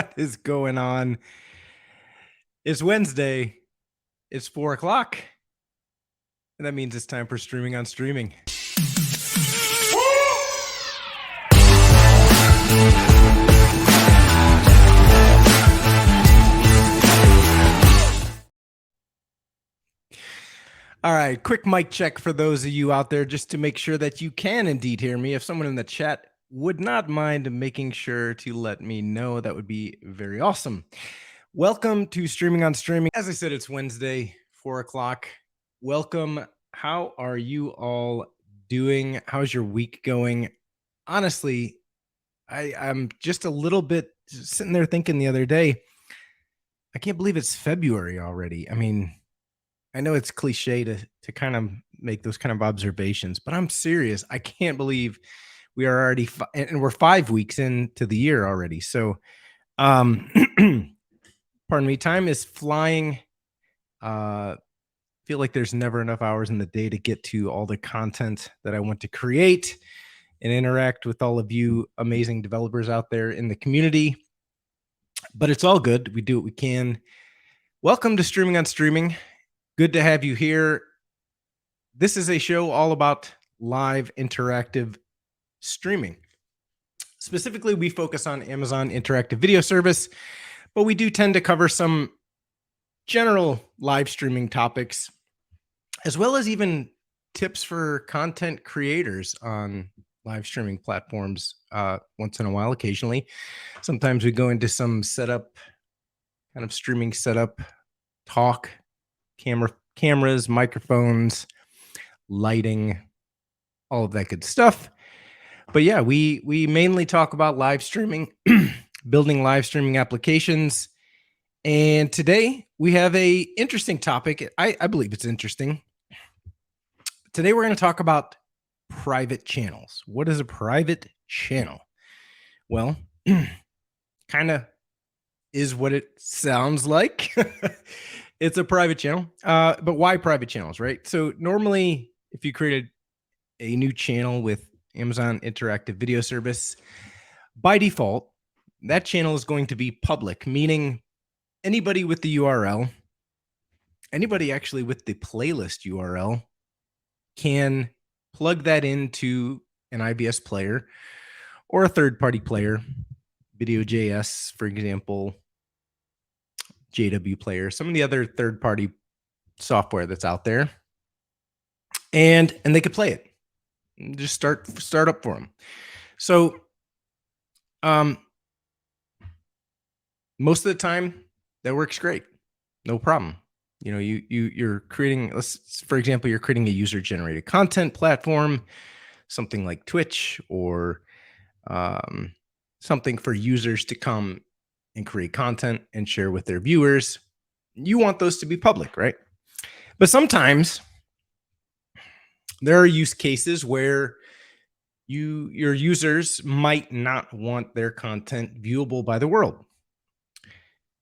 What is going on? It's Wednesday. It's 4 o'clock. And that means it's time for streaming on streaming. All right, quick mic check for those of you out there just to make sure that you can indeed hear me. If someone in the chat would not mind making sure to let me know, that would be very awesome. Welcome to Streaming on Streaming. As I said, it's Wednesday, 4 o'clock. Welcome. How are you all doing? How's your week going? Honestly, I'm just a little bit sitting there thinking the other day, I can't believe it's February already. I mean, I know it's cliche to kind of make those kind of observations, but I'm serious. I can't believe we are already, and we're 5 weeks into the year already. So, pardon me, time is flying. Feel like there's never enough hours in the day to get to all the content that I want to create and interact with all of you amazing developers out there in the community. But it's all good. We do what we can. Welcome to Streaming on Streaming. Good to have you here. This is a show all about live interactive streaming. Specifically, we focus on Amazon Interactive Video Service, but we do tend to cover some general live streaming topics, as well as even tips for content creators on live streaming platforms once in a while, occasionally. Sometimes we go into some setup, kind of streaming setup, talk, cameras, microphones, lighting, all of that good stuff. But yeah, we mainly talk about live streaming, building live streaming applications. And today we have a interesting topic. I believe it's interesting. Today we're going to talk about private channels. What is a private channel? Well, kind of is what it sounds like. It's a private channel. But why private channels, right? So normally if you created a new channel with Amazon Interactive Video Service, by default, that channel is going to be public, meaning anybody with the URL, anybody actually with the playlist URL can plug that into an IVS player or a third-party player, Video.js, for example, JW Player, some of the other third-party software that's out there, and they could play it. Just start up for them. So, most of the time that works great, no problem. You know, you're creating, for example, you're creating a user-generated content platform, something like Twitch, or something for users to come and create content and share with their viewers. You want those to be public, right? But sometimes there are use cases where your users might not want their content viewable by the world.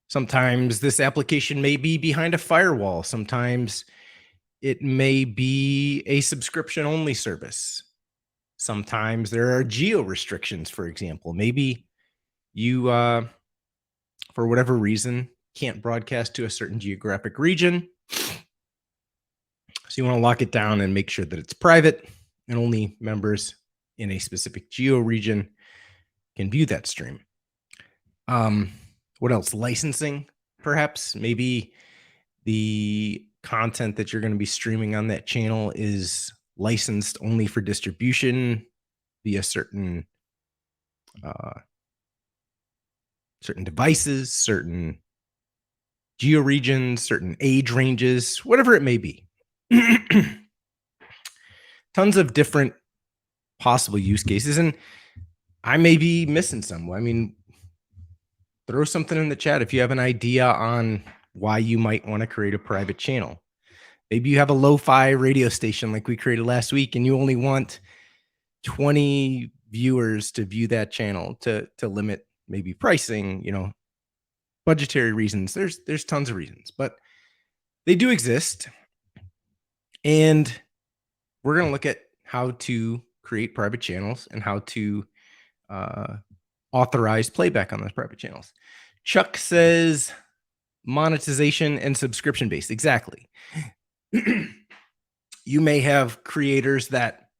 Sometimes this application may be behind a firewall. Sometimes it may be a subscription-only service. Sometimes there are geo restrictions, for example. Maybe you, for whatever reason, can't broadcast to a certain geographic region. So you want to lock it down and make sure that it's private and only members in a specific geo region can view that stream. What else? Licensing, perhaps. Maybe the content that you're going to be streaming on that channel is licensed only for distribution via certain devices, certain geo regions, certain age ranges, whatever it may be. Tons of different possible use cases, and I may be missing some. I mean, throw something in the chat if you have an idea on why you might want to create a private channel. Maybe you have a lo-fi radio station like we created last week, and you only want 20 viewers to view that channel to limit maybe pricing, you know, budgetary reasons. There's tons of reasons, but they do exist. And we're going to look at how to create private channels and how to authorize playback on those private channels. Chuck says monetization and subscription based. Exactly. You may have creators that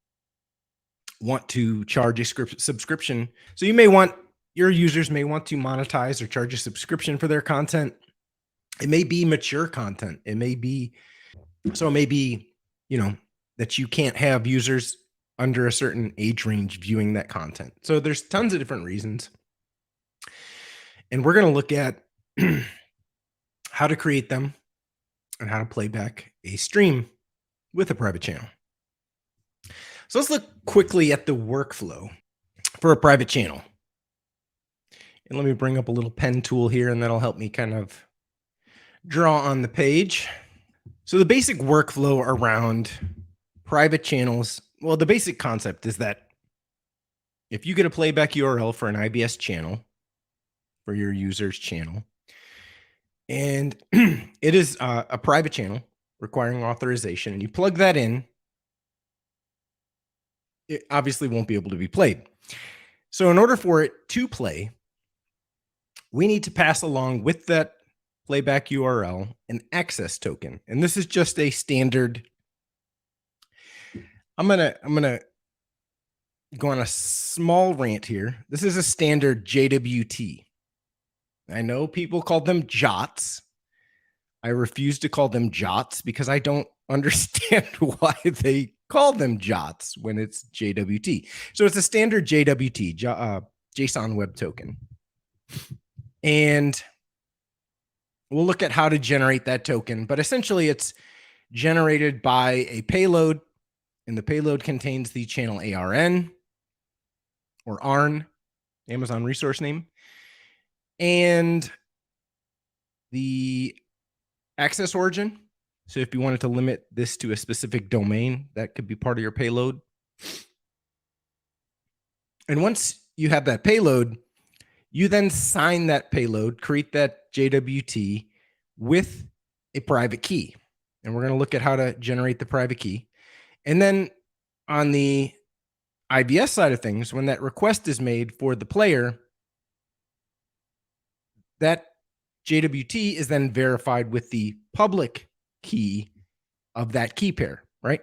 want to charge a subscription. So your users may want to monetize or charge a subscription for their content. It may be mature content. It may be, that you can't have users under a certain age range viewing that content. So there's tons of different reasons. And we're going to look at how to create them and how to play back a stream with a private channel. So let's look quickly at the workflow for a private channel. And let me bring up a little pen tool here, and that'll help me kind of draw on the page. So the basic workflow around private channels, well, the basic concept is that if you get a playback URL for an IVS channel, for your user's channel, and it is a private channel requiring authorization, and you plug that in, it obviously won't be able to be played. So in order for it to play, we need to pass along with that playback URL an access token. And this is just a standard. I'm gonna go on a small rant here. This is a standard JWT. I know people call them JOTs. I refuse to call them JOTs because I don't understand why they call them JOTs when it's JWT. So it's a standard JWT, JSON Web Token. And we'll look at how to generate that token, but essentially it's generated by a payload, and the payload contains the channel ARN or ARN, Amazon resource name, and the access origin. So if you wanted to limit this to a specific domain, that could be part of your payload. And once you have that payload, you then sign that payload, create that JWT with a private key. And we're going to look at how to generate the private key. And then on the IVS side of things, when that request is made for the player, that JWT is then verified with the public key of that key pair, right?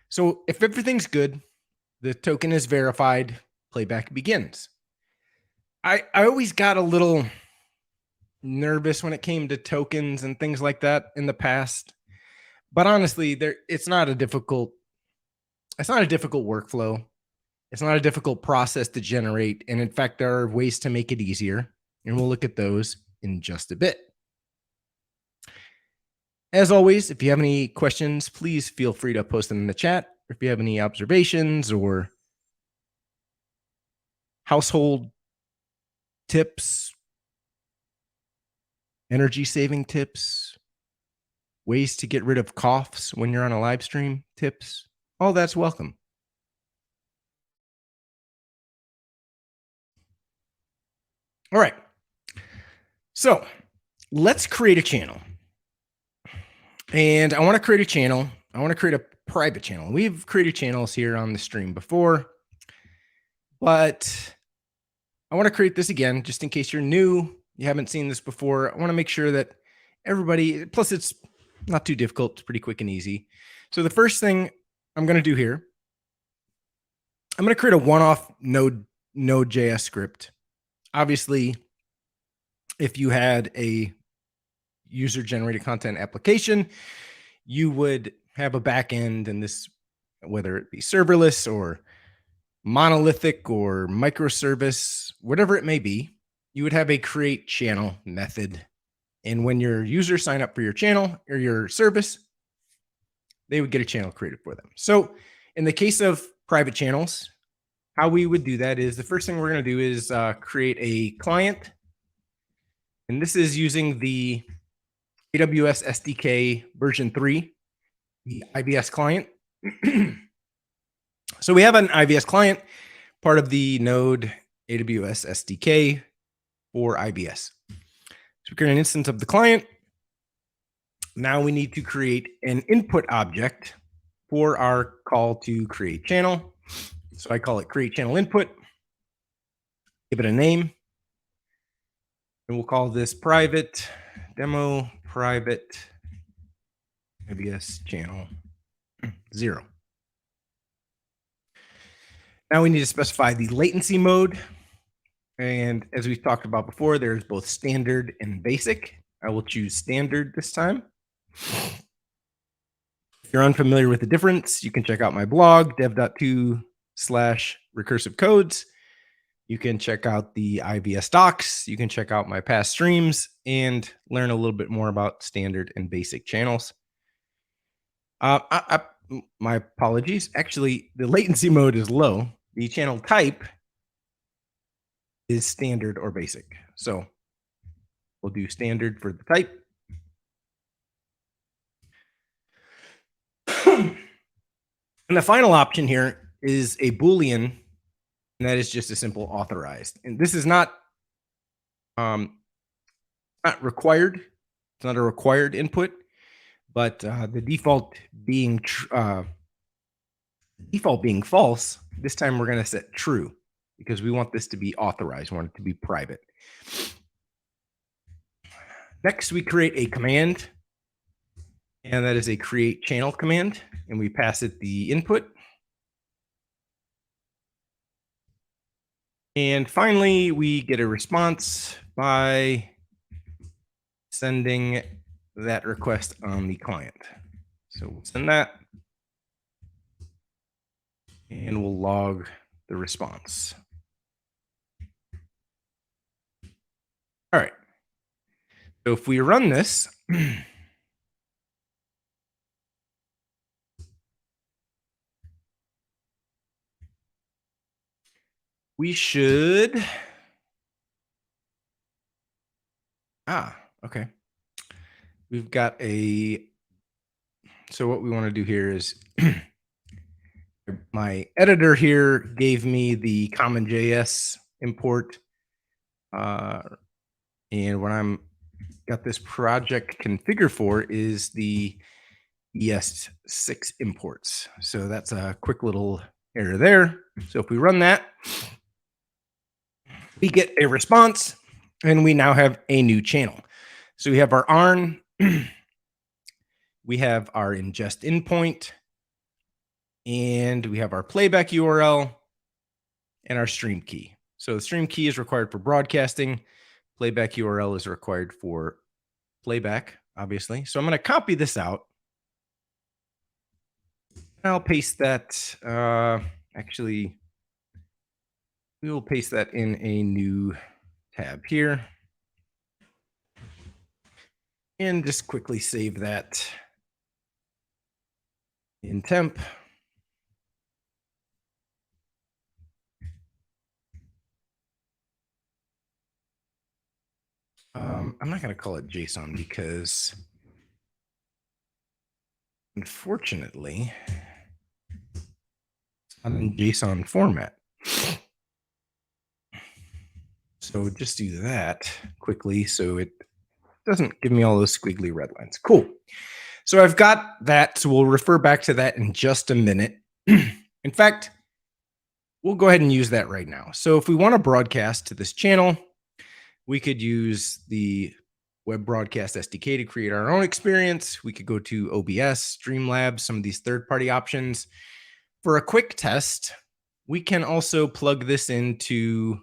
So if everything's good, the token is verified, playback begins. I always got a little nervous when it came to tokens and things like that in the past, but honestly, it's not a difficult workflow. It's not a difficult process to generate. And in fact, there are ways to make it easier, and we'll look at those in just a bit. As always, if you have any questions, please feel free to post them in the chat. If you have any observations or household tips, energy saving tips, ways to get rid of coughs when you're on a live stream tips, all that's welcome. All right. So let's create a channel. And I want to create a channel. I want to create a private channel. We've created channels here on the stream before, but I want to create this again, just in case you're new, you haven't seen this before. I want to make sure that everybody, plus it's not too difficult, it's pretty quick and easy. So the first thing I'm going to do here, I'm going to create a one-off Node.js script. Obviously, if you had a user-generated content application, you would have a backend, and this, whether it be serverless or monolithic or microservice, whatever it may be, you would have a create channel method. And when your users sign up for your channel or your service, they would get a channel created for them. So in the case of private channels, how we would do that is the first thing we're going to do is create a client. And this is using the AWS SDK version 3, the IVS client. So we have an IVS client, part of the Node AWS SDK for IVS. So we create an instance of the client. Now we need to create an input object for our call to create channel. So I call it create channel input, give it a name. And we'll call this private demo private IVS channel 0. Now we need to specify the latency mode. And as we've talked about before, there's both standard and basic. I will choose standard this time. If you're unfamiliar with the difference, you can check out my blog, dev.to/recursive codes. You can check out the IVS docs. You can check out my past streams and learn a little bit more about standard and basic channels. My apologies. Actually, the latency mode is low. The channel type is standard or basic. So we'll do standard for the type. And the final option here is a Boolean, and that is just a simple authorized. And this is not required. It's not a required input, but the default being false, this time we're going to set true because we want this to be authorized. We want it to be private. Next, we create a command, and that is a create channel command, and we pass it the input. And finally, we get a response by sending that request on the client. So we'll send that, and we'll log the response. All right. So if we run this, we should. Okay. We've got so what we want to do here is my editor here gave me the common.js import. And what I'm got this project configured for is the ES6 imports. So that's a quick little error there. So if we run that, we get a response, and we now have a new channel. So we have our ARN, we have our ingest endpoint, and we have our playback URL and our stream key. So the stream key is required for broadcasting. Playback URL is required for playback, obviously. So I'm going to copy this out. I'll paste that. Actually, we will paste that in a new tab here. And just quickly save that in temp. I'm not going to call it JSON because, unfortunately, it's not in JSON format. So just do that quickly so it doesn't give me all those squiggly red lines. Cool. So I've got that. So we'll refer back to that in just a minute. In fact, we'll go ahead and use that right now. So if we want to broadcast to this channel, we could use the Web Broadcast SDK to create our own experience. We could go to OBS, Streamlabs, some of these third-party options. For a quick test, we can also plug this into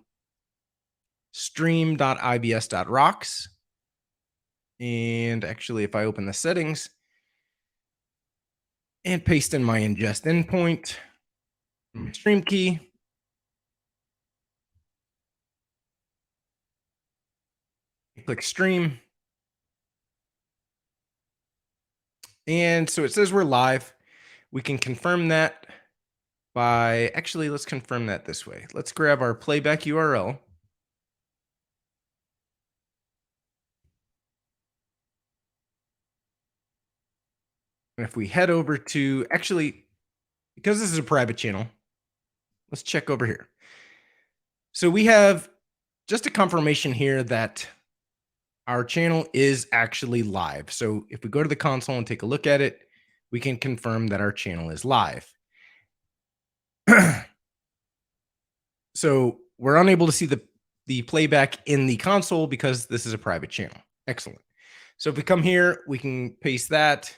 stream.ibs.rocks. And actually, if I open the settings and paste in my ingest endpoint, stream key, click stream. And so it says we're live. We can confirm that by, actually, let's confirm that this way. Let's grab our playback URL. And if we head over to, actually, because this is a private channel, let's check over here. So we have just a confirmation here that our channel is actually live. So if we go to the console and take a look at it, we can confirm that our channel is live. So we're unable to see the the playback in the console because this is a private channel. Excellent. So if we come here, we can paste that.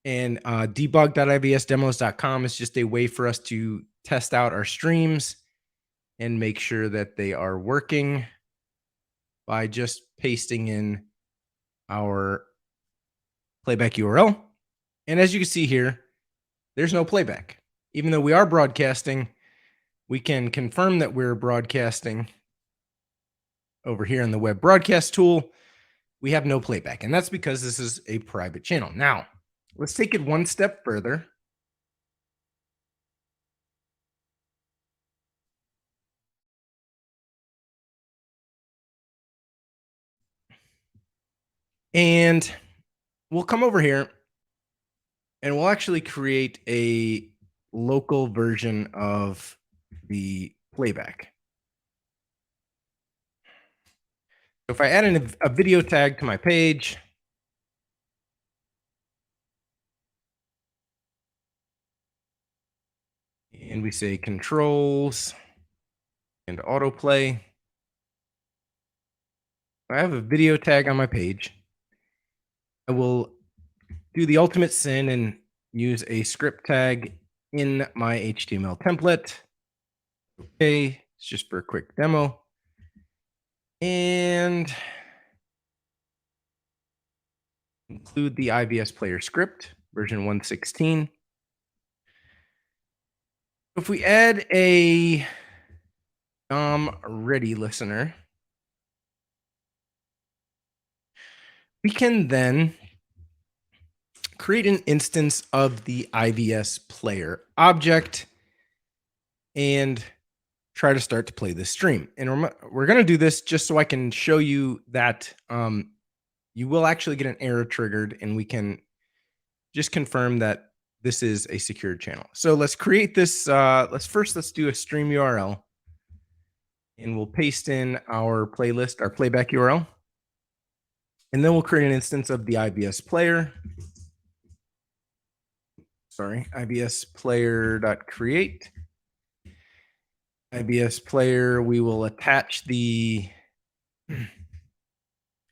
And debug.ivsdemos.com is just a way for us to test out our streams and make sure that they are working by just pasting in our playback URL. And as you can see here, there's no playback. Even though we are broadcasting, we can confirm that we're broadcasting over here in the web broadcast tool. We have no playback, and that's because this is a private channel. Now, let's take it one step further. And we'll come over here and we'll actually create a local version of the playback. So if I add in a video tag to my page, and we say controls and autoplay, I have a video tag on my page. I will do the ultimate sin and use a script tag in my HTML template. Okay, it's just for a quick demo. And include the IVS player script, version 116. If we add a DOM ready listener, we can then create an instance of the IVS player object and try to start to play this stream. And we're going to do this just so I can show you that you will actually get an error triggered, and we can just confirm that this is a secured channel. So let's create this. Let's do a stream URL, and we'll paste in our playlist, our playback URL. And then we'll create an instance of the IVS player. Sorry, IVS player.create. IVS player, we will attach the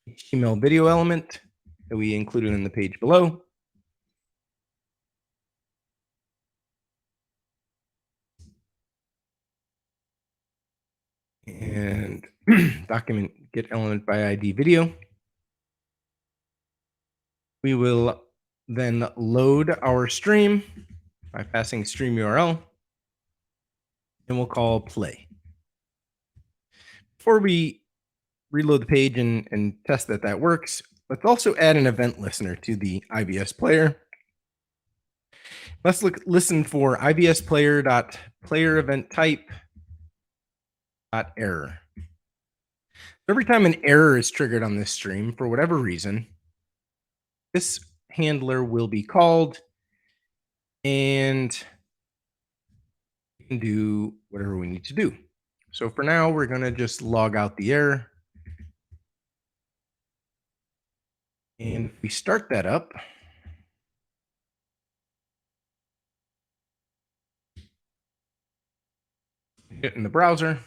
HTML video element that we included in the page below. And document get element by ID video. We will then load our stream by passing stream URL, and we'll call play. Before we reload the page and test that that works, let's also add an event listener to the IVS player. Let's listen for IVS player event type error. Every time an error is triggered on this stream, for whatever reason, this handler will be called, and we can do whatever we need to do. So for now, we're going to just log out the error. And if we start that up, get in the browser.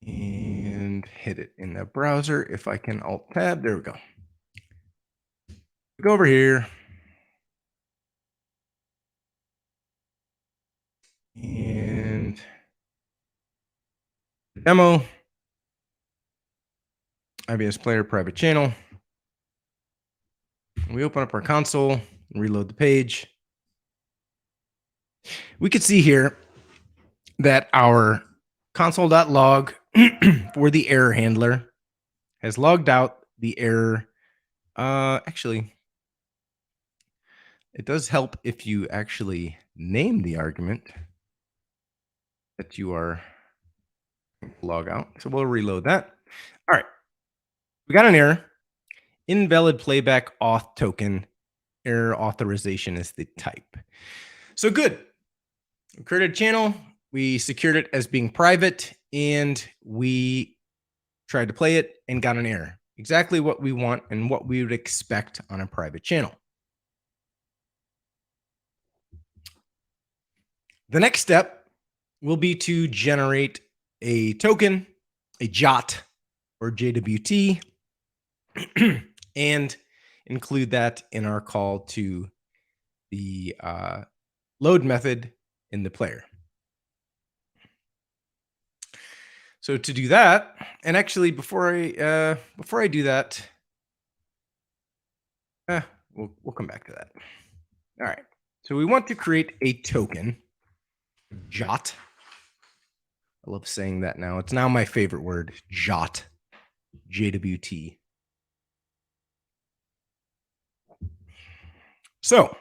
And hit it in the browser. If I can alt tab, there we go. Go over here. And demo, IVS player private channel. We open up our console and reload the page. We could see here that our console.log for the error handler has logged out the error. Actually, it does help if you actually name the argument that you are log out. So we'll reload that. All right. We got an error. Invalid playback auth token. Error authorization is the type. So good. We created a channel. We secured it as being private, and we tried to play it and got an error. Exactly what we want and what we would expect on a private channel. The next step will be to generate a token, a JOT or JWT, and include that in our call to the load method in the player. So to do that, and actually before I do that, we'll come back to that. All right. So we want to create a token, JOT. I love saying that now. It's now my favorite word, JOT, JWT. So,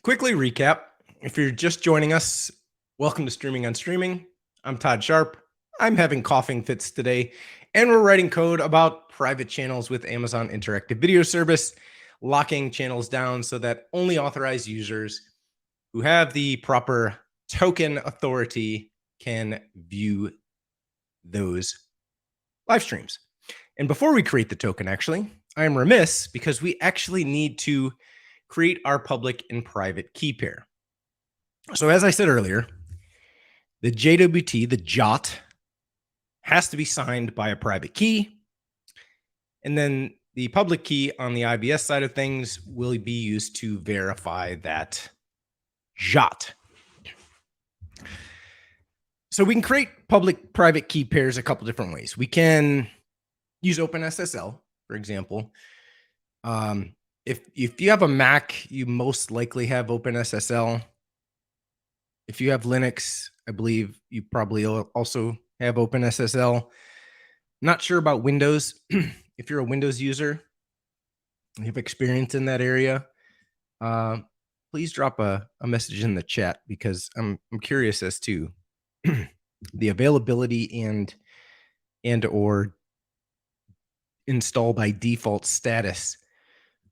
quickly recap. If you're just joining us, welcome to Streaming on Streaming. I'm Todd Sharp. I'm having coughing fits today, and we're writing code about private channels with Amazon Interactive Video Service, locking channels down so that only authorized users who have the proper token authority can view those live streams. And before we create the token, actually, I am remiss because we actually need to create our public and private key pair. So as I said earlier, the JWT, the JOT, has to be signed by a private key. And then the public key on the IVS side of things will be used to verify that JOT. So we can create public-private key pairs a couple different ways. We can use OpenSSL, for example. If you have a Mac, you most likely have OpenSSL. If you have Linux, I believe you probably also have OpenSSL. Not sure about Windows. If you're a Windows user, you have experience in that area, please drop a message in the chat because I'm curious as to the availability and or install by default status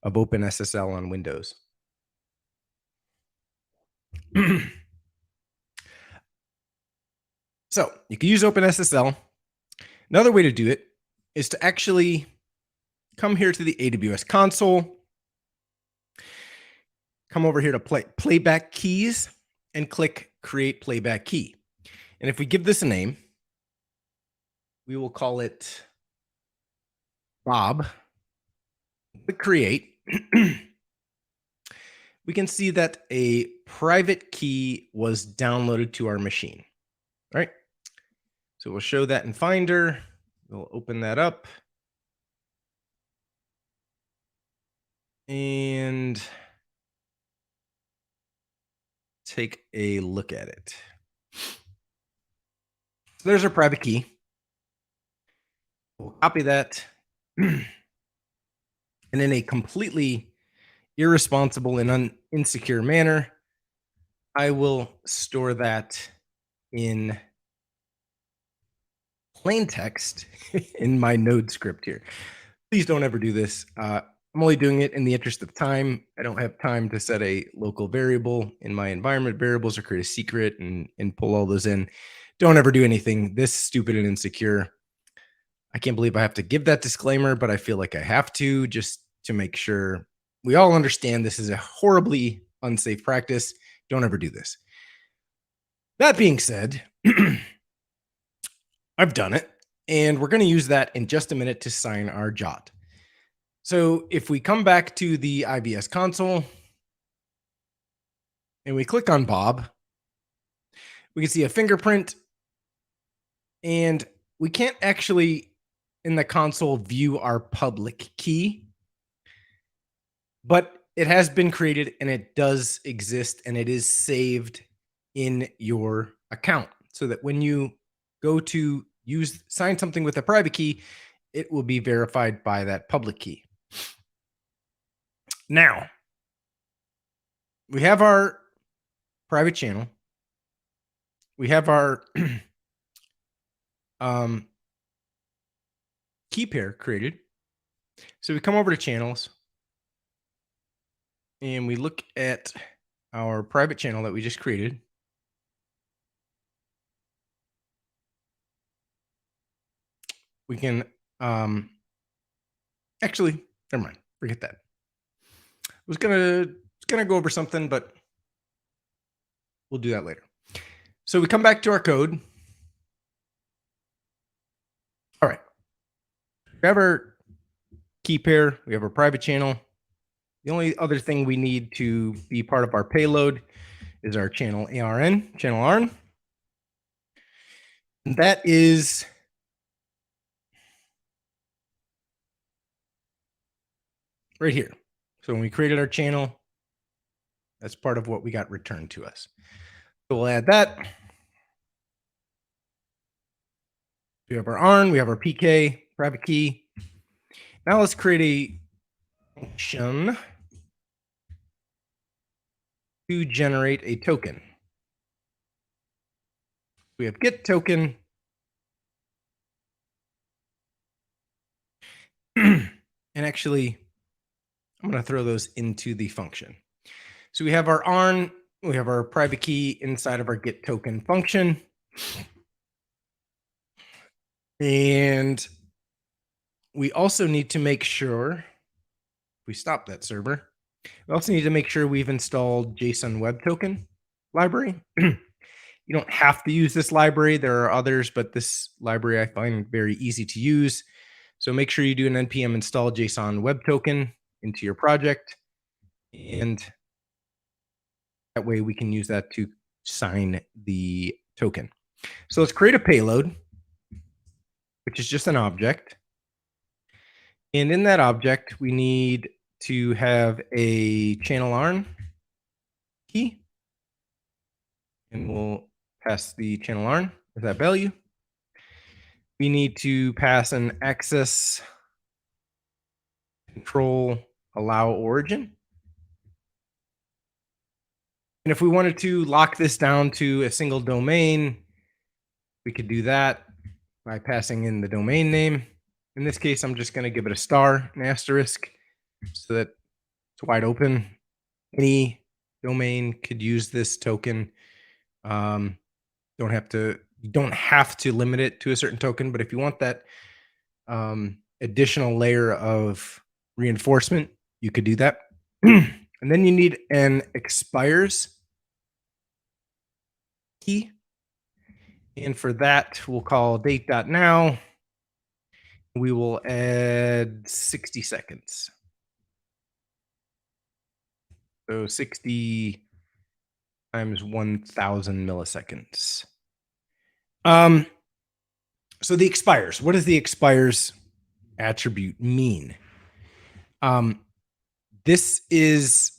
of OpenSSL on Windows. So you can use OpenSSL. Another way to do it is to actually come here to the AWS console, come over here to playback keys, and click create playback key. And if we give this a name, we will call it Bob. Click create. We can see that a private key was downloaded to our machine. All right. So we'll show that in Finder. We'll open that up. And take a look at it. So there's our private key. We'll copy that. And in a completely irresponsible and insecure manner, I will store that in plain text in my node script here. Please don't ever do this. I'm only doing it in the interest of time. I don't have time to set a local variable in my environment variables or create a secret and pull all those in. Don't ever do anything this stupid and insecure. I can't believe I have to give that disclaimer, but I feel like I have to just to make sure we all understand this is a horribly unsafe practice. Don't ever do this. That being said, I've done it, and we're going to use that in just a minute to sign our JOT. So if we come back to the IVS console and we click on Bob, we can see a fingerprint, and we can't actually in the console view our public key, but it has been created and it does exist and it is saved in your account so that when you go to sign something with a private key, it will be verified by that public key. Now, we have our private channel. We have our key pair created. So we come over to channels and we look at our private channel that we just created. We can actually, never mind, forget that. I was gonna go over something, but We'll do that later. So we come back to our code. All right. We have our key pair. We have our private channel. The only other thing we need to be part of our payload is our channel ARN. And that is right here. So when we created our channel, that's part of what we got returned to us. So we'll add that. We have our ARN, we have our PK, private key. Now let's create a function to generate a token. We have get token. And actually, I'm going to throw those into the function. So we have our ARN, we have our private key inside of our get token function. And we also need to make sure we stop that server. We also need to make sure we've installed JSON Web Token library. You don't have to use this library. There are others, but this library I find very easy to use. So make sure you do an npm install JSON Web Token into your project. And that way we can use that to sign the token. So let's create a payload, which is just an object. And in that object, we need to have a channel ARN key. And we'll pass the channel ARN with that value. We need to pass an access control allow origin. And if we wanted to lock this down to a single domain, we could do that by passing in the domain name. In this case, I'm just going to give it a star, an asterisk, so that it's wide open. Any domain could use this token. You don't have to limit it to a certain token, but if you want that additional layer of reinforcement, you could do that. And then you need an expires key. And for that, we'll call date.now. We will add 60 seconds. So 60 times 1,000 milliseconds. So the expires, what does the expires attribute mean? This is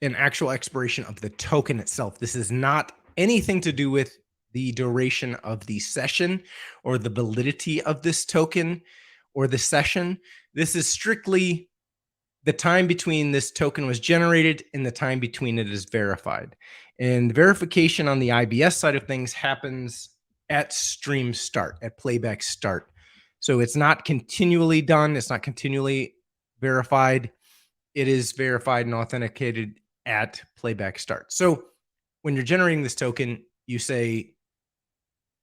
an actual expiration of the token itself. This is not anything to do with the duration of the session or the validity of this token or the session. This is strictly the time between this token was generated and the time between it is verified. And verification on the IVS side of things happens at stream start, at playback start. So it's not continually done. It's not continually verified. It is verified and authenticated at playback start. So when you're generating this token, you say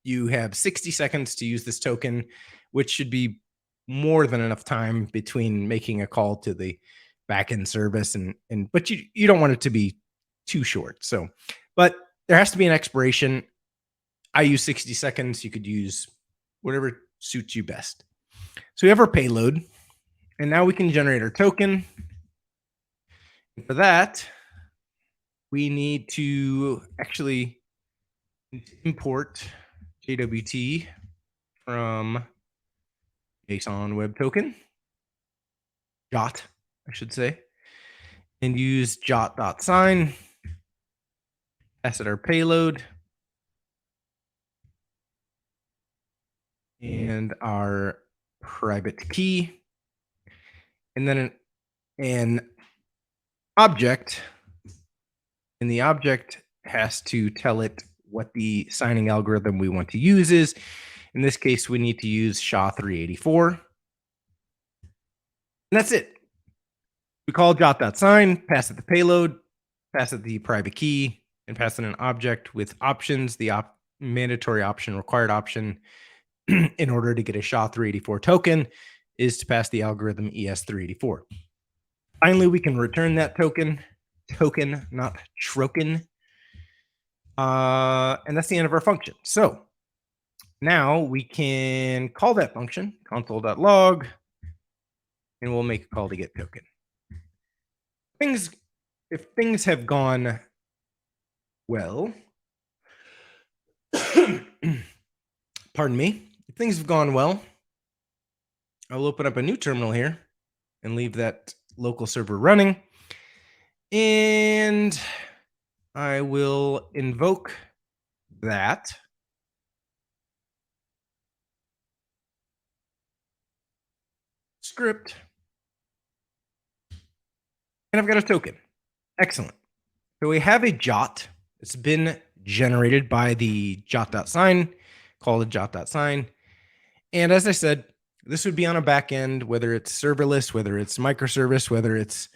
you have 60 seconds to use this token, which should be more than enough time between making a call to the backend service but you don't want it to be too short. So, but there has to be an expiration. I use 60 seconds. You could use whatever suits you best. So we have our payload, and now we can generate our token. For that, we need to actually import JWT from JSON Web Token, JOT, I should say, and use jot.sign, pass it our payload, and our private key, and then an object, and the object has to tell it what the signing algorithm we want to use is. In this case, we need to use SHA-384. And that's it. We call jot.sign, pass it the payload, pass it the private key, and pass it an object with options, the mandatory option, required option in order to get a SHA-384 token is to pass the algorithm ES384. Finally, we can return that token, not troken. And that's the end of our function. So now we can call that function console.log, and we'll make a call to get token. If things have gone well, pardon me, if things have gone well, I'll open up a new terminal here and leave that local server running. And I will invoke that script. And I've got a token. Excellent. So we have a jot. It's been generated by the jot.sign, call the jot.sign. And as I said, this would be on a backend, whether it's serverless, whether it's microservice, whether it's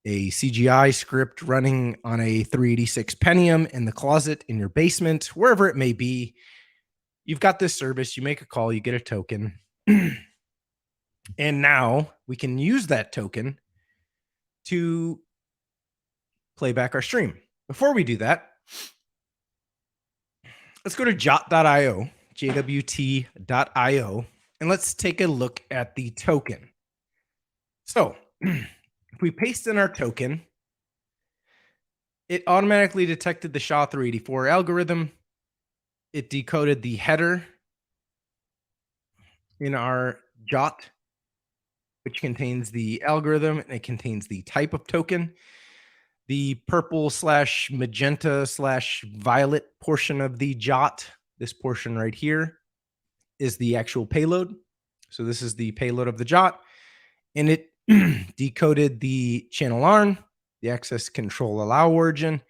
a CGI script running on a 386 Pentium in the closet in your basement, wherever it may be. You've got this service, you make a call, you get a token. And now we can use that token to play back our stream. Before we do that, let's go to jwt.io, jwt.io, and let's take a look at the token. So if we paste in our token, it automatically detected the SHA-384 algorithm. It decoded the header in our jot, which contains the algorithm, and it contains the type of token. The purple / magenta / violet portion of the jot, this portion right here, is the actual payload. So this is the payload of the jot, and it decoded the channel ARN, the access control allow origin,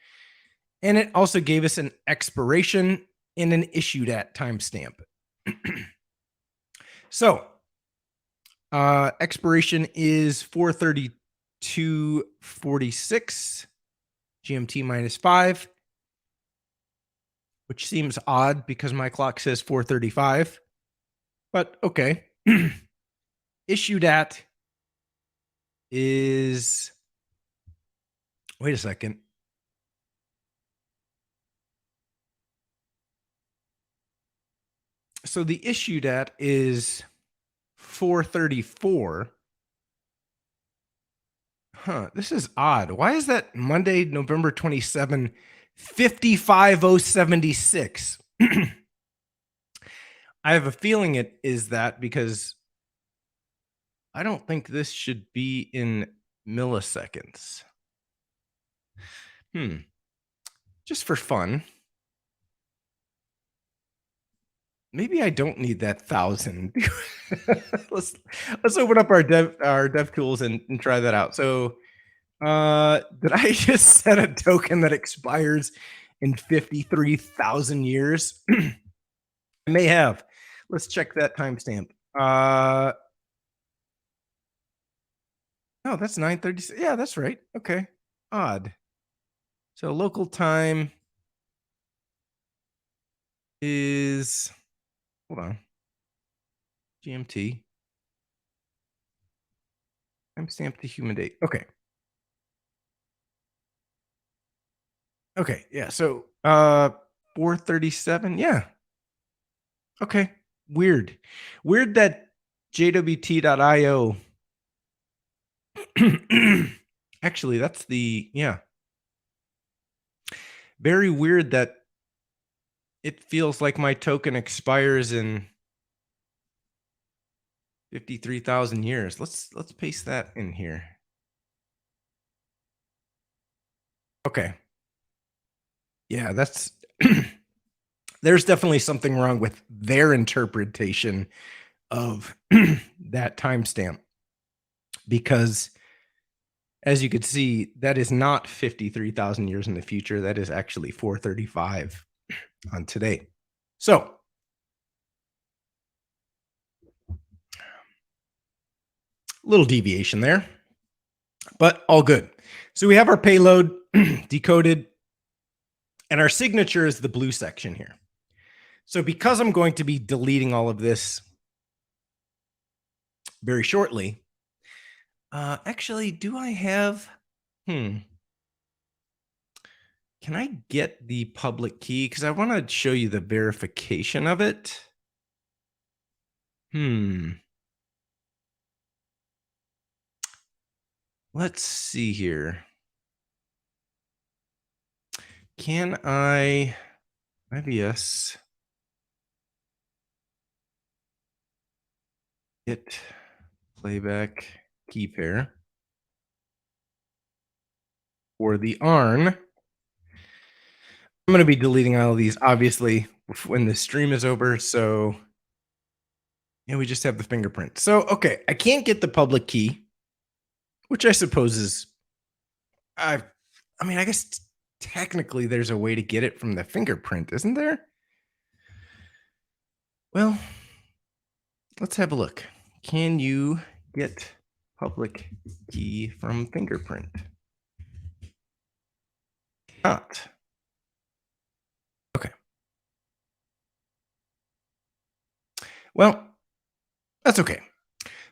and it also gave us an expiration and an issued at timestamp. So expiration is 4:32:46 GMT -5, which seems odd because my clock says 4:35, but okay. Issued at is, wait a second. So the issued at is 4:34. Huh, this is odd. Why is that Monday, November 27, 55076? I have a feeling it is that because I don't think this should be in milliseconds. Just for fun. Maybe I don't need that 1,000. let's open up our dev tools and try that out. So did I just set a token that expires in 53,000 years? I may have. Let's check that timestamp. No, that's 9:36. Yeah, that's right. Okay. Odd. So local time is, hold on, GMT. Timestamp to human date. Okay. Okay. Yeah. So 4:37. Yeah. Okay. Weird. Weird that jwt.io. Actually, that's the, yeah. Very weird that it feels like my token expires in 53,000 years. Let's paste that in here. Okay. Yeah, that's there's definitely something wrong with their interpretation of that timestamp, because as you could see, that is not 53,000 years in the future. That is actually 4:35 on today. So little deviation there, but all good. So we have our payload decoded, and our signature is the blue section here. So because I'm going to be deleting all of this very shortly, actually, do I have, can Can I get the public key? Because I want to show you the verification of it. Let's see here. Can I IVS get playback key pair for the ARN? I'm going to be deleting all of these, obviously, when the stream is over. So, yeah, we just have the fingerprint. So, okay, I can't get the public key, which I suppose is, I mean, I guess technically there's a way to get it from the fingerprint, isn't there? Well, let's have a look. Can you get public key from fingerprint? Not. Okay. Well, that's okay.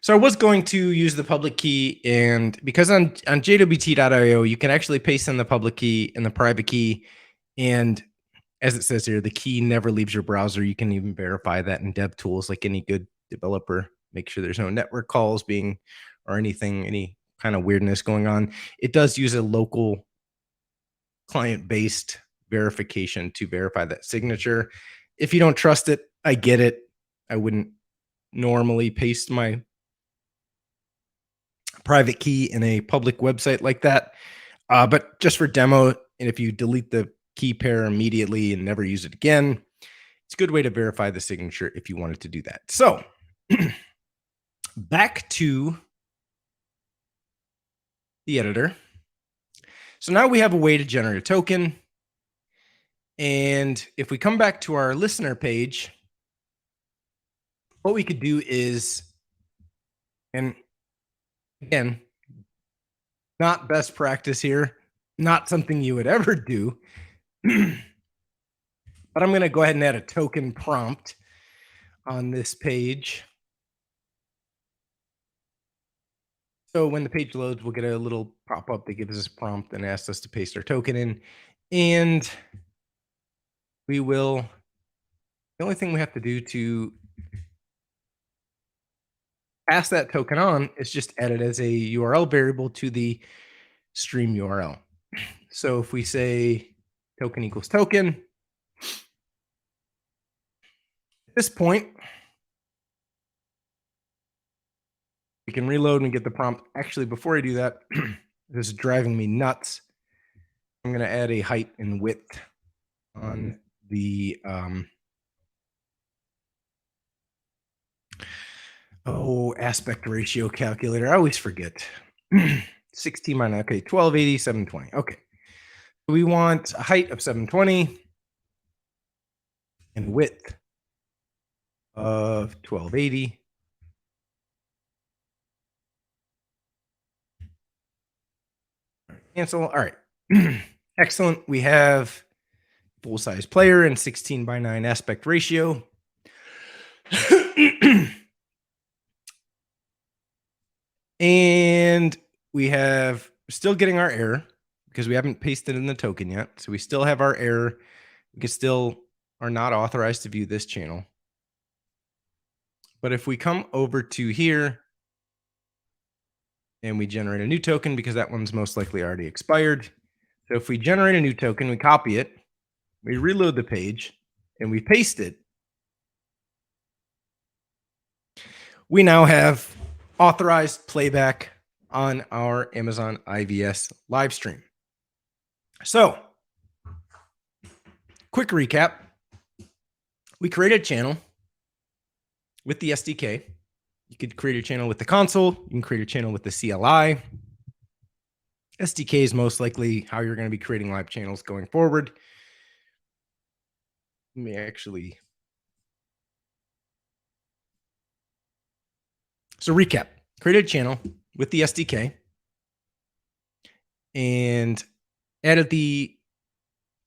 So I was going to use the public key, and because on jwt.io, you can actually paste in the public key and the private key. And as it says here, the key never leaves your browser. You can even verify that in DevTools like any good developer. Make sure there's no network calls being or anything, any kind of weirdness going on. It does use a local client-based verification to verify that signature. If you don't trust it, I get it. I wouldn't normally paste my private key in a public website like that. But just for demo, and if you delete the key pair immediately and never use it again, it's a good way to verify the signature if you wanted to do that. So back to the editor. So now we have a way to generate a token. And if we come back to our listener page, what we could do is, and again, not best practice here, not something you would ever do, but I'm going to go ahead and add a token prompt on this page. So when the page loads, we'll get a little pop-up that gives us a prompt and asks us to paste our token in. And we will, the only thing we have to do to pass that token on is just add it as a URL variable to the stream URL. So if we say token equals token, at this point, we can reload and get the prompt. Actually, before I do that, this is driving me nuts. I'm going to add a height and width on the aspect ratio calculator. I always forget. 16 minus, okay, 1280, 720. Okay. We want a height of 720 and width of 1280. Cancel. All right. Excellent. We have full size player and 16:9 aspect ratio. And we have still getting our error because we haven't pasted in the token yet. So we still have our error. We can still are not authorized to view this channel. But if we come over to here and we generate a new token, because that one's most likely already expired. So if we generate a new token, we copy it, we reload the page, and we paste it, we now have authorized playback on our Amazon IVS live stream. So, quick recap. We created a channel with the SDK. You could create a channel with the console. You can create a channel with the CLI. SDK is most likely how you're going to be creating live channels going forward. Let me actually. So recap, created a channel with the SDK and added the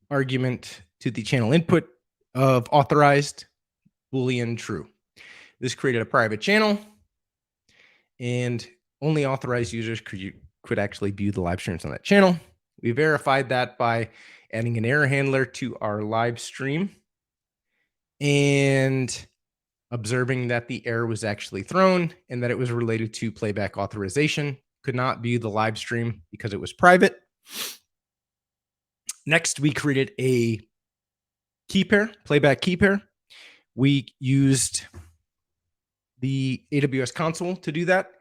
argument to the channel input of authorized Boolean true. This created a private channel and only authorized users could actually view the live streams on that channel. We verified that by adding an error handler to our live stream, and observing that the error was actually thrown and that it was related to playback authorization. Could not view the live stream because it was private. Next, we created a key pair, playback key pair. We used the AWS console to do that.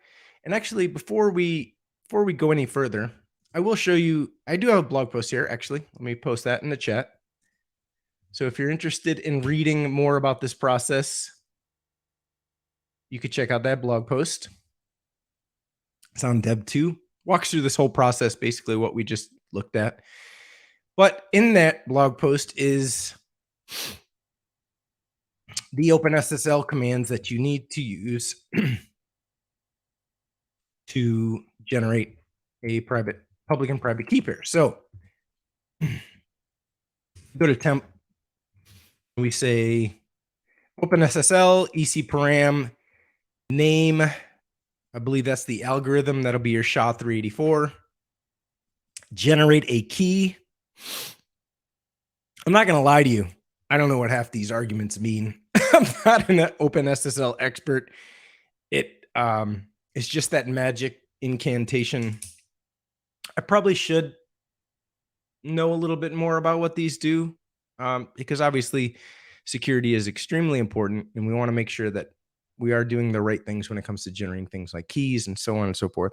And actually, before we go any further, I will show you, I do have a blog post here, actually. Let me post that in the chat. So if you're interested in reading more about this process, you could check out that blog post. It's on Dev2. Walks through this whole process, basically what we just looked at. But in that blog post is the OpenSSL commands that you need to use to generate a public and private key pair. So go to temp. We say OpenSSL EC-param name. I believe that's the algorithm. That'll be your SHA-384. Generate a key. I'm not going to lie to you. I don't know what half these arguments mean. I'm not an OpenSSL expert. It's just that magic incantation. I probably should know a little bit more about what these do, because obviously security is extremely important, and we want to make sure that we are doing the right things when it comes to generating things like keys and so on and so forth.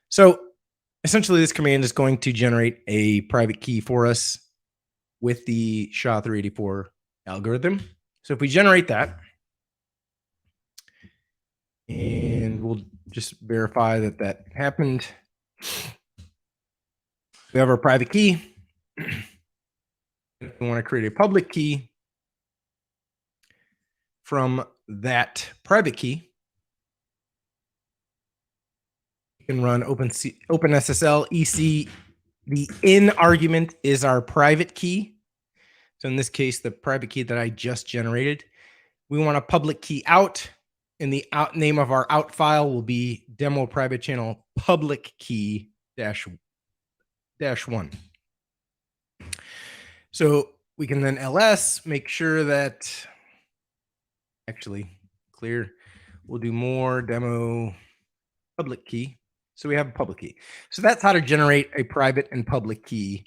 So essentially, this command is going to generate a private key for us with the SHA-384 algorithm. So if we generate that, and we'll just verify that that happened. We have our private key. We want to create a public key from that private key. You can run OpenSSL EC. The in argument is our private key. So in this case, the private key that I just generated. We want a public key out, and the out name of our out file will be demo private channel public key -1. So we can then ls, make sure that actually clear. We'll do more demo public key. So we have a public key. So that's how to generate a private and public key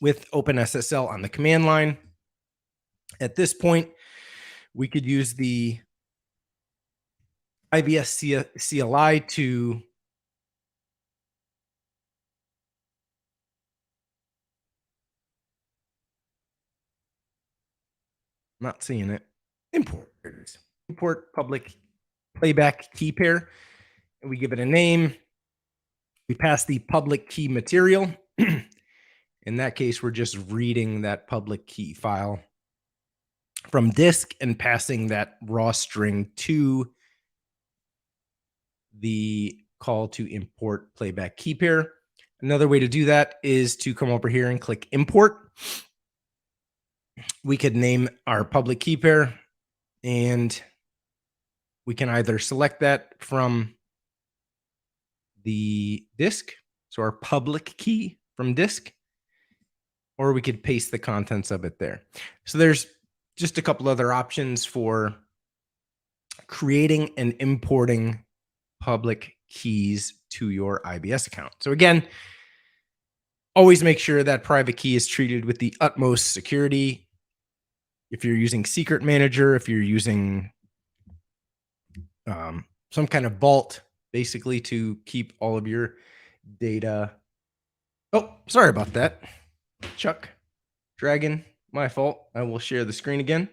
with OpenSSL on the command line. At this point, we could use the IVS CLI to I'm not seeing it. Import public playback key pair. And we give it a name. We pass the public key material. In that case, we're just reading that public key file from disk and passing that raw string to the call to import playback key pair. Another way to do that is to come over here and click import. We could name our public key pair, and we can either select that from the disk, so our public key from disk, or we could paste the contents of it there. So there's just a couple other options for creating and importing public keys to your IVS account. So again, always make sure that private key is treated with the utmost security. If you're using Secret Manager, if you're using some kind of vault, basically to keep all of your data. Oh, sorry about that. Chuck, Dragon, my fault. I will share the screen again.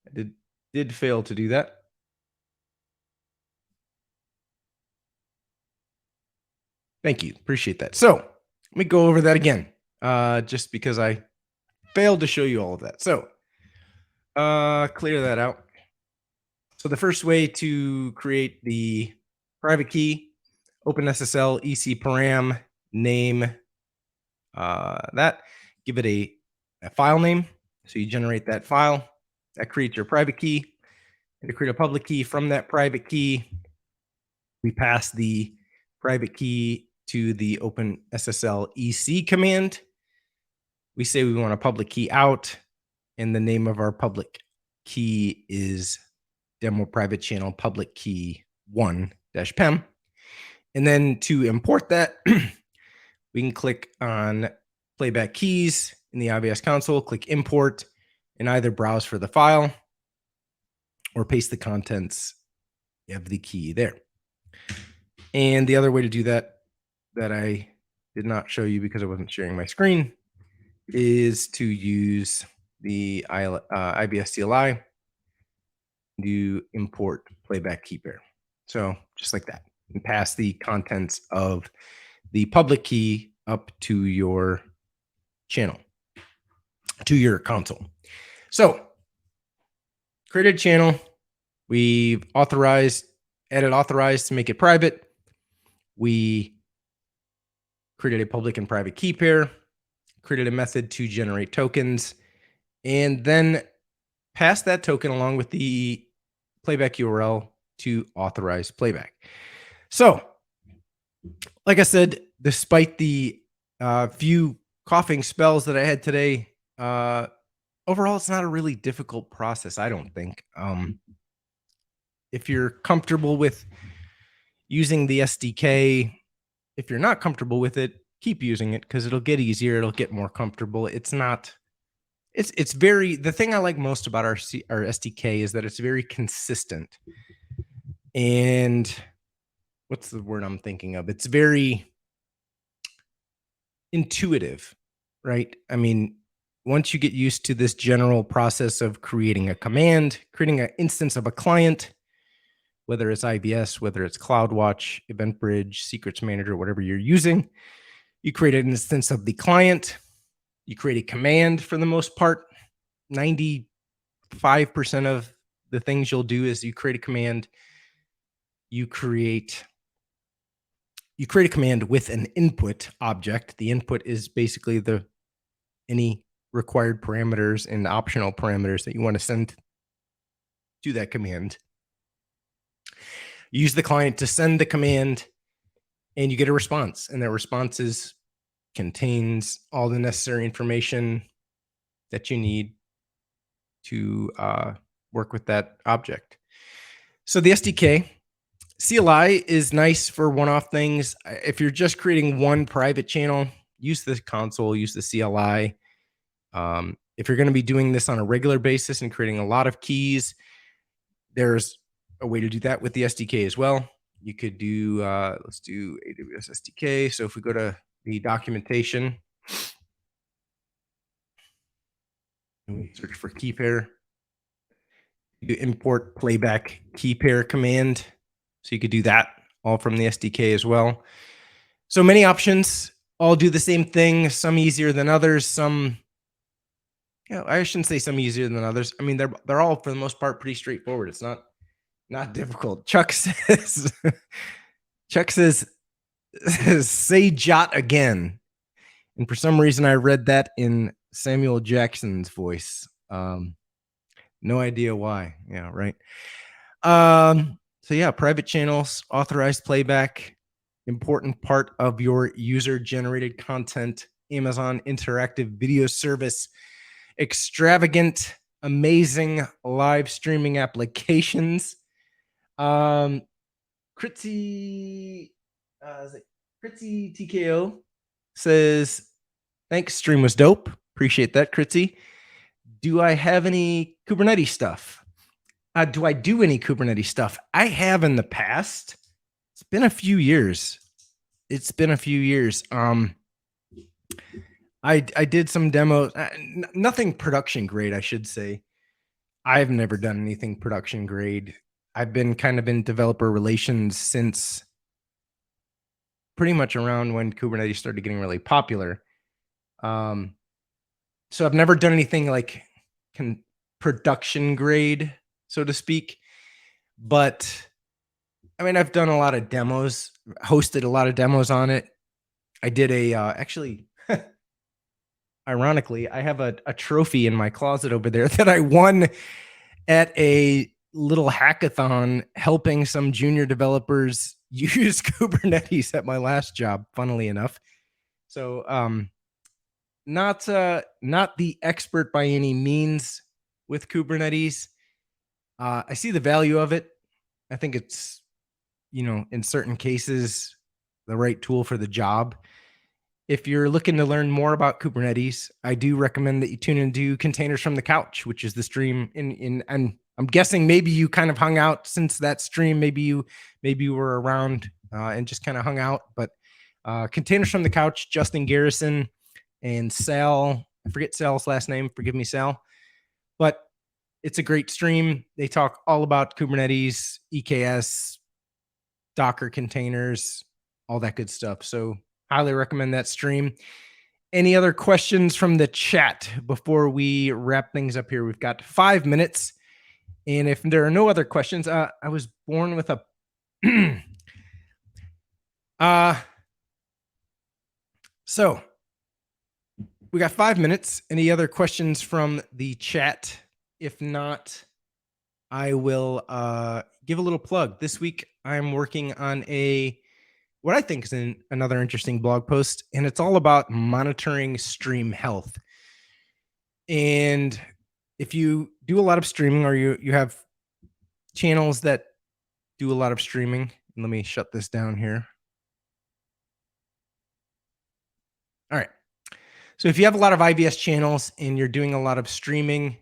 I did fail to do that. Thank you. Appreciate that. So let me go over that again, just because I failed to show you all of that. So clear that out. So the first way to create the private key, OpenSSL EC-param name, that, give it a file name. So you generate that file. That creates your private key. And to create a public key from that private key, we pass the private key to the OpenSSL EC command. We say we want a public key out, and the name of our public key is demo private channel public key 1-pem. And then to import that, we can click on playback keys in the IVS console, click import, and either browse for the file or paste the contents of the key there. And the other way to do that I did not show you because I wasn't sharing my screen is to use the IVS CLI to import playback key pair. So just like that, and pass the contents of the public key up to your channel, to your console. So created channel, we've added authorized to make it private. We created a public and private key pair, created a method to generate tokens, and then pass that token along with the playback URL to authorized playback. So, like I said, despite the few coughing spells that I had today, overall, it's not a really difficult process, I don't think. If you're comfortable with using the SDK, if you're not comfortable with it, keep using it because it'll get easier. It'll get more comfortable. It's very, the thing I like most about our SDK is that it's very consistent. And what's the word I'm thinking of? It's very intuitive, right? I mean, once you get used to this general process of creating a command, creating an instance of a client, whether it's IVS, whether it's CloudWatch, EventBridge, Secrets Manager, whatever you're using, you create an instance of the client, you create a command for the most part. 95% of the things you'll do is you create a command, you create a command with an input object. The input is basically any required parameters and optional parameters that you want to send to that command. You use the client to send the command, and you get a response. And that response contains all the necessary information that you need to work with that object. So the SDK, CLI is nice for one-off things. If you're just creating one private channel, use the console, use the CLI. If you're going to be doing this on a regular basis and creating a lot of keys, there's a way to do that with the SDK as well. You could do, let's do AWS SDK. So if we go to the documentation, and we search for key pair, you import playback key pair command. So you could do that all from the SDK as well. So many options, all do the same thing. Some easier than others. Some, I shouldn't say some easier than others. I mean, they're all for the most part pretty straightforward. It's not difficult. Chuck says, say jot again. And for some reason, I read that in Samuel Jackson's voice. No idea why. Yeah, right. So yeah, private channels, authorized playback, important part of your user-generated content, Amazon Interactive Video Service, extravagant, amazing live streaming applications. Kritzy TKO says, thanks, stream was dope. Appreciate that, Kritzy. Do I have any Kubernetes stuff? Do I do any Kubernetes stuff? I have in the past. It's been a few years. I did some demos, nothing production grade, I should say. I've never done anything production grade. I've been kind of in developer relations since pretty much around when Kubernetes started getting really popular. So I've never done anything like production grade, so to speak. But I mean, I've done a lot of demos, hosted a lot of demos on it. I did actually, ironically, I have a trophy in my closet over there that I won at a little hackathon helping some junior developers use Kubernetes at my last job, funnily enough. So not the expert by any means with Kubernetes. I see the value of it. I think it's, in certain cases, the right tool for the job. If you're looking to learn more about Kubernetes, I do recommend that you tune into Containers from the Couch, which is the stream and I'm guessing maybe you kind of hung out since that stream. Maybe you were around and just kind of hung out. But Containers from the Couch, Justin Garrison and Sal. I forget Sal's last name. Forgive me, Sal. But it's a great stream. They talk all about Kubernetes, EKS, Docker containers, all that good stuff. So highly recommend that stream. Any other questions from the chat before we wrap things up here? We've got 5 minutes. And if there are no other questions, I was born with a so we got 5 minutes. Any other questions from the chat? If not, I will give a little plug. This week, I'm working on what I think is another interesting blog post, and it's all about monitoring stream health. And if you do a lot of streaming, or you have channels that do a lot of streaming, let me shut this down here. All right. So if you have a lot of IVS channels and you're doing a lot of streaming,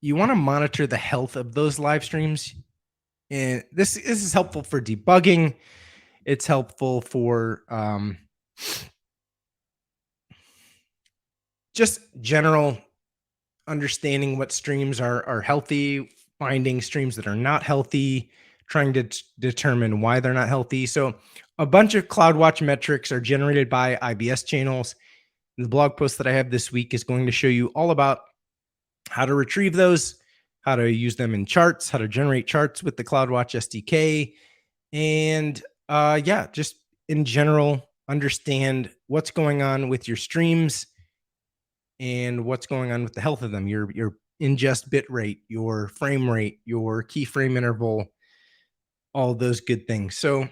you want to monitor the health of those live streams. And this is helpful for debugging. It's helpful for just general understanding what streams are healthy, finding streams that are not healthy, trying to determine why they're not healthy. So a bunch of CloudWatch metrics are generated by IVS channels. The blog post that I have this week is going to show you all about how to retrieve those, how to use them in charts, how to generate charts with the CloudWatch SDK, and just in general, understand what's going on with your streams and what's going on with the health of them, your ingest bit rate, your frame rate, your keyframe interval, all those good things. So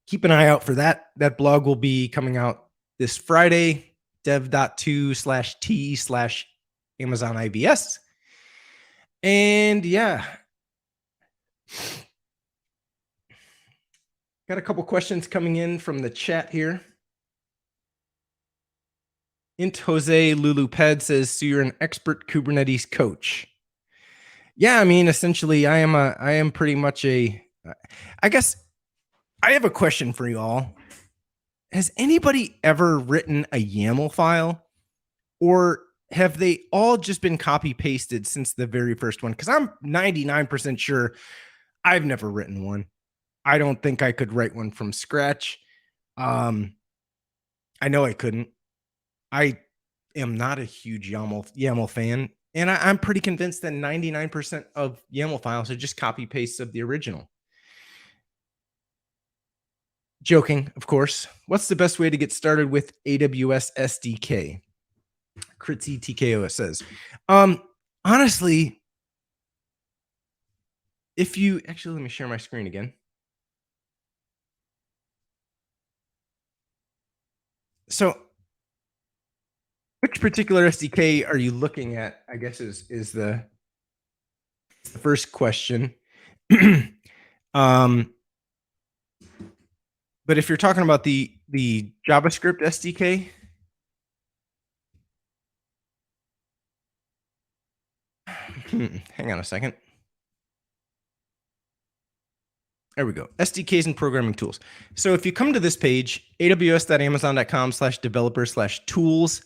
keep an eye out for that. That blog will be coming out this Friday, dev.to/t/Amazon IVS. And got a couple questions coming in from the chat here. Int Jose Luluped says, so you're an expert Kubernetes coach. Yeah, I mean, essentially, I am pretty much I guess I have a question for you all. Has anybody ever written a YAML file, or have they all just been copy pasted since the very first one? Because I'm 99% sure I've never written one. I don't think I could write one from scratch. I know I couldn't. I am not a huge YAML fan, and I'm pretty convinced that 99% of YAML files are just copy pastes of the original. Joking, of course. What's the best way to get started with AWS SDK? Kritzy TKO says, honestly, if you actually, let me share my screen again. So which particular SDK are you looking at, I guess is the first question. But if you're talking about the JavaScript SDK, hang on a second. There we go. SDKs and programming tools. So if you come to this page, aws.amazon.com/developer/tools,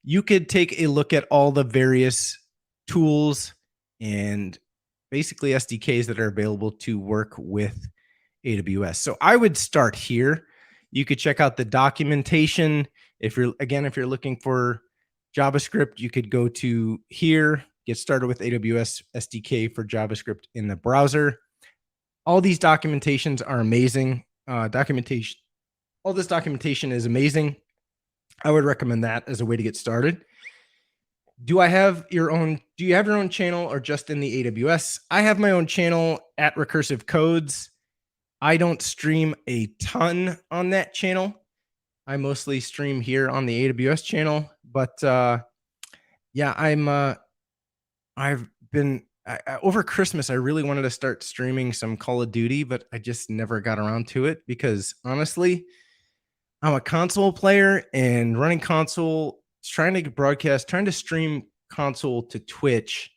you could take a look at all the various tools and basically SDKs that are available to work with AWS. So I would start here. You could check out the documentation. If you're looking for JavaScript, you could go to here, get started with AWS SDK for JavaScript in the browser. All these documentations are amazing. All this documentation is amazing. I would recommend that as a way to get started. Do you have your own channel, or just in the AWS? I have my own channel at Recursive Codes. I don't stream a ton on that channel. I mostly stream here on the AWS channel, but yeah, I've been over Christmas. I really wanted to start streaming some Call of Duty, but I just never got around to it because honestly, I'm a console player and running console, trying to broadcast, trying to stream console to Twitch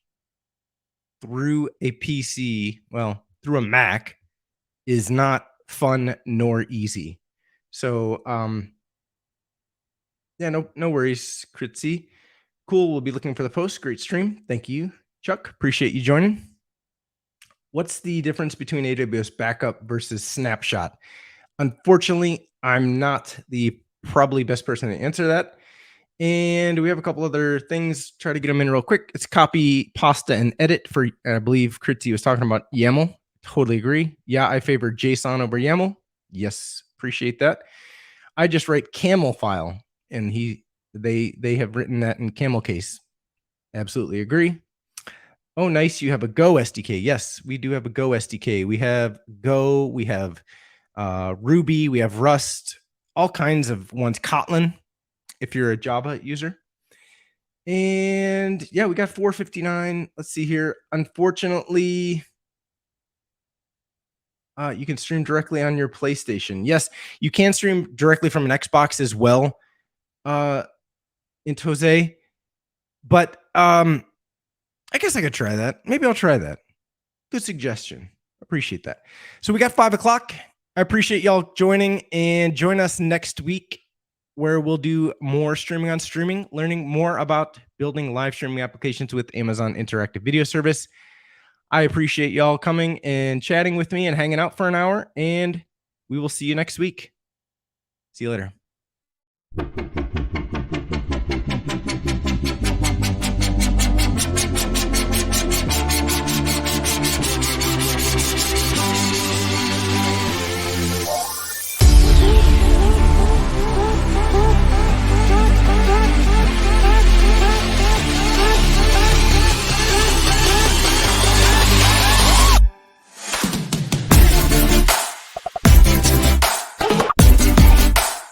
through a PC, well, through a Mac is not fun nor easy. So, yeah, no worries, Kritzy. Cool. We'll be looking for the post. Great stream. Thank you, Chuck. Appreciate you joining. What's the difference between AWS backup versus snapshot? Unfortunately, I'm not the probably best person to answer that. And we have a couple other things. Try to get them in real quick. It's copy, pasta, and edit for, I believe Kritzy was talking about YAML. Totally agree. Yeah, I favor JSON over YAML. Yes, appreciate that. I just write camel file, and they have written that in camel case. Absolutely agree. Oh, nice. You have a Go SDK. Yes, we do have a Go SDK. We have Go, we have Ruby, we have Rust, all kinds of ones. Kotlin, if you're a Java user. And yeah, we got 459. Let's see here. Unfortunately, you can stream directly on your PlayStation. Yes, you can stream directly from an Xbox as well, in Jose. But I guess I could try that. Maybe I'll try that. Good suggestion. Appreciate that. So we got 5 o'clock. I appreciate y'all joining, and join us next week where we'll do more streaming on streaming, learning more about building live streaming applications with Amazon Interactive Video Service. I appreciate y'all coming and chatting with me and hanging out for an hour, and we will see you next week. See you later.